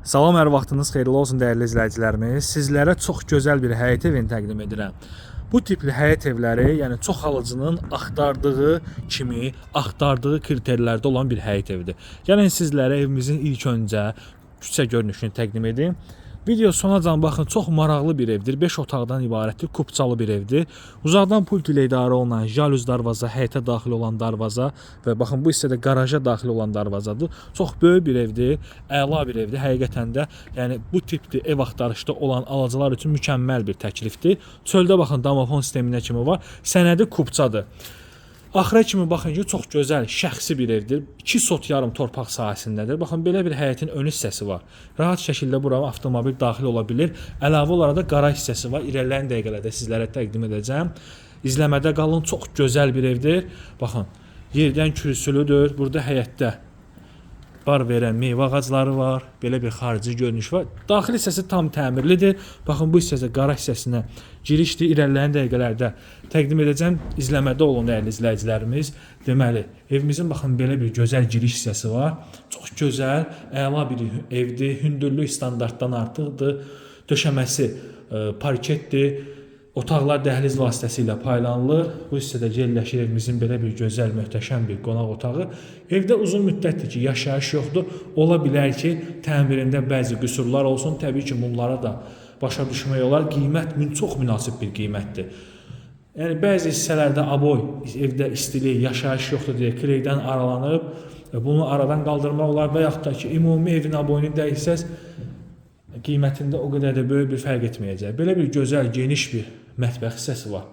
Salam, hər vaxtınız xeyirli olsun dəyərli izləyicilərimiz. Sizlərə çox gözəl bir həyət evini təqdim edirəm. Bu tipli həyət evləri, yəni çox alıcının axtardığı kimi, axtardığı kriterlərdə olan bir həyət evidir. Gəlin sizlərə evimizin ilk öncə küçə görünüşünü təqdim edim. Video sonacan baxın, çox maraqlı bir evdir. 5 otaqdan ibarətdir, kupçalı bir evdir. Uzaqdan pult ilə idarə olunan jalüz darvaza, həyətə daxil olan darvaza və baxın bu hissədə qaraja daxil olan darvazadır. Çox böyük bir evdir, əla bir evdir. Həqiqətən də, yəni bu tipli ev axtarışda olan alıcılar üçün mükəmməl bir təklifdir. Çöldə baxın, domofon sisteminə kimi var. Sənədi kupçadır. Axıra kimi baxın ki, çox gözəl, şəxsi bir evdir. 2 sot yarım torpaq sahəsindədir. Baxın, belə bir həyətin ön hissəsi var. Rahat şəkildə bura avtomobil daxil ola bilir. Əlavə olaraq da qaraj hissəsi var. İrəliləyən dəqiqələrdə sizlərə təqdim edəcəm. İzləmədə qalın, çox gözəl bir evdir. Baxın, yerdən kürsülüdür. Burada həyətdə bar verən meyvə ağacları var. Belə bir xarici görünüş var. Daxili hissəsi tam təmirlidir. Baxın, bu hissəsi qaraj hissəsinə girişdir. İrəliləyən dəqiqələrdə təqdim edəcəm. İzləmədə olun dəyərli izləyicilərimiz. Deməli, evimizin baxın belə bir gözəl giriş hissəsi var. Çox gözəl, əla bir evdir. Hündürlük standartdan artıqdır. Döşəməsi parketdir. Otaqlar dəhliz vasitəsilə paylanılır. Bu hissədə yerləşir evimizin belə bir gözəl, möhtəşəm bir qonaq otağı. Evdə uzun müddətdir ki, yaşayış yoxdur. Ola bilər ki, təmirində bəzi qüsurlar olsun. Təbii ki, bunlara da başa düşmək olar. Qiymət çox münasib bir qiymətdir. Yəni, bəzi hissələrdə aboy, evdə istilik, yaşayış yoxdur deyə kleydən aralanıb, bunu aradan qaldırmaq olar və yaxud da ki, ümumi evin aboyunu dəyirsəz, qiymətində o qədər də böyük bir fərq etməyəcək. Belə bir gözəl, geniş bir mətbəx hissəsi var.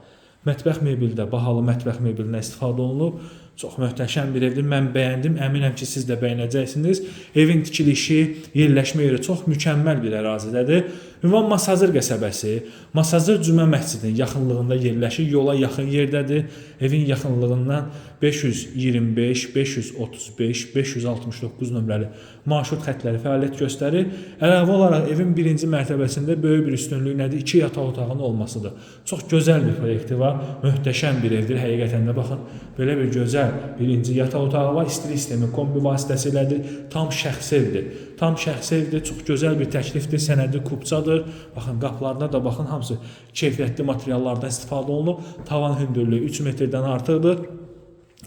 Mətbəx mebeldə, bahalı mətbəx mebelinə istifadə olunub. Çox möhtəşəm bir evdir. Mən bəyəndim. Əminəm ki, siz də bəyənəcəksiniz. Evin tikilişi, yerləşmə yeri çox mükəmməl bir ərazidədir. Ünvan Masazır qəsəbəsi, Masazır Cümə məscidinin yaxınlığında yerləşir. Yola yaxın yerdədir. Evin yaxınlığından 525, 535, 569 nömrəli marşrut xətləri fəaliyyət göstərir. Əlavə olaraq evin birinci mərtəbəsində böyük bir üstünlük nədir? 2 yataq otağının olmasıdır. Çox gözəl bir proyekti var. Möhtəşəm bir evdir. Həqiqətən də baxın, belə bir gözəl birinci yataq otağı var. İstilik sistemi kombi vasitəsilədir. Tam şəxsi evdir. Tam şəxsi evdir. Çox gözəl bir təklifdir. Sənədi kupçadır. Baxın, qapılarına da baxın, hamısı keyfiyyətli materiallardan istifadə olunub. Tavan hündürlüyü 3 metrdən artıqdır.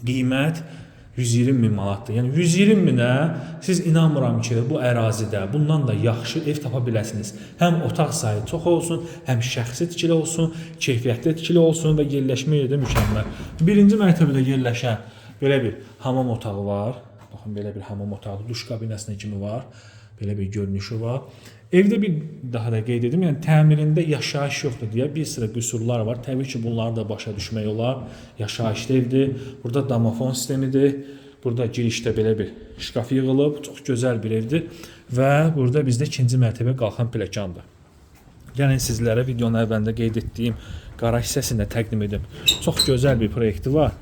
Qiymət 120 min manatdır. Yəni 120 minə siz inanmıram ki, bu ərazidə bundan da yaxşı ev tapa biləsiniz. Həm otaq sayı çox olsun, həm şəxsi tikili olsun, keyfiyyətli tikili olsun və yerləşmə yeri də mükəmməl. Birinci mərtəbədə yerləşən belə bir hamam otağı var. Baxın, belə bir hamam otağı, duş kabinəsinə kimi var. Belə bir görünüşü var. Evdə bir daha da qeyd edim, yəni təmirində yaşayış yoxdur deyə bir sıra qüsurlar var. Təbii ki, bunları da başa düşmək olar. Yaşayışlı evdir. Burada domofon sistemidir. Burada girişdə belə bir şkaf yığılıb. Çox gözəl bir evdir. Və burada bizdə ikinci mərtəbə qalxan pləkandır. Gəlin sizlərə videonun əvvəlində qeyd etdiyim qaraj hissəsində təqdim edim. Çox gözəl bir proyekti var.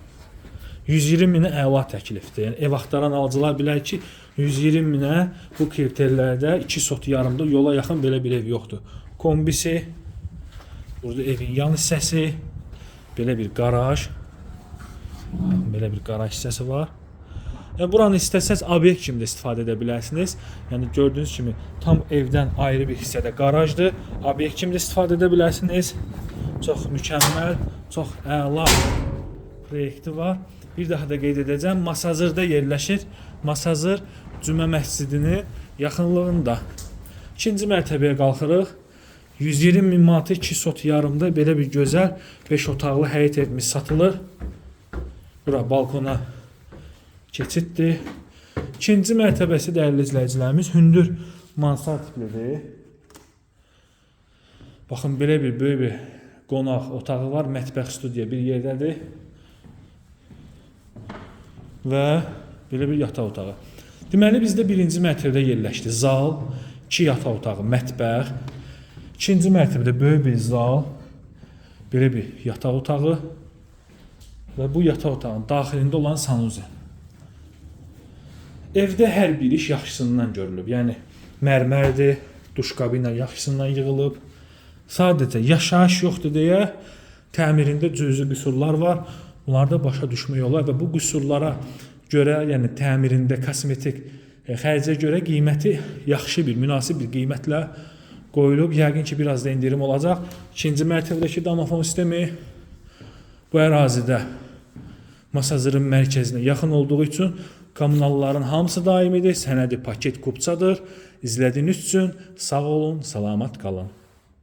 120 minə əla təklifdir. Yəni, ev axtaran alıcılar bilər ki, 120 minə bu kriterlərdə 2 sot yarımda yola yaxın belə bir ev yoxdur. Kombisi, burada evin yan hissəsi, belə bir qaraj, belə bir qaraj hissəsi var. Yəni, buranı istəsəz obyekt kimi də istifadə edə bilərsiniz. Yəni, gördüyünüz kimi tam evdən ayrı bir hissədə qarajdır. Obyekt kimi də istifadə edə bilərsiniz. Çox mükəmməl, çox əla proyekti var. Bir daha da qeyd edəcəm, Masazırda yerləşir. Masazır Cümə məscidinin yaxınlığında. İkinci mərtəbəyə qalxırıq. 120 min manatı 2 sot yarımda belə bir gözəl 5 otaqlı həyət evimiz satılır. Bura balkona keçiddir. İkinci mərtəbəsi dəyərli izləyicilərimiz hündür mansard tiplidir. Baxın, belə bir böyük bir qonaq otağı var. Mətbəx studiya bir yerdədir. Və belə bir yataq otağı. Deməli, bizdə birinci mərtəbədə yerləşdi. Zal, 2 yataq otağı, mətbəx. İkinci mərtəbədə böyük bir zal, belə bir yataq otağı və bu yataq otağının daxilində olan sanuzi. Evdə hər bir iş yaxşısından görülüb. Yəni, mərmərdir, duş kabinə yaxşısından yığılıb. Sadəcə yaşayış yoxdur deyə təmirində cüzi qüsurlar var. Bunlarda başa düşmək olar və bu qüsurlara görə, yəni təmirində kosmetik xərcə görə qiyməti yaxşı bir, münasib bir qiymətlə qoyulub. Yəqin ki, biraz da indirim olacaq. İkinci mərtəbədəki domofon sistemi bu ərazidə Masazırın mərkəzinə yaxın olduğu üçün kommunalların hamısı daimidir. Sənədi paket kupçadır. İzlədiyiniz üçün sağ olun, salamat qalın.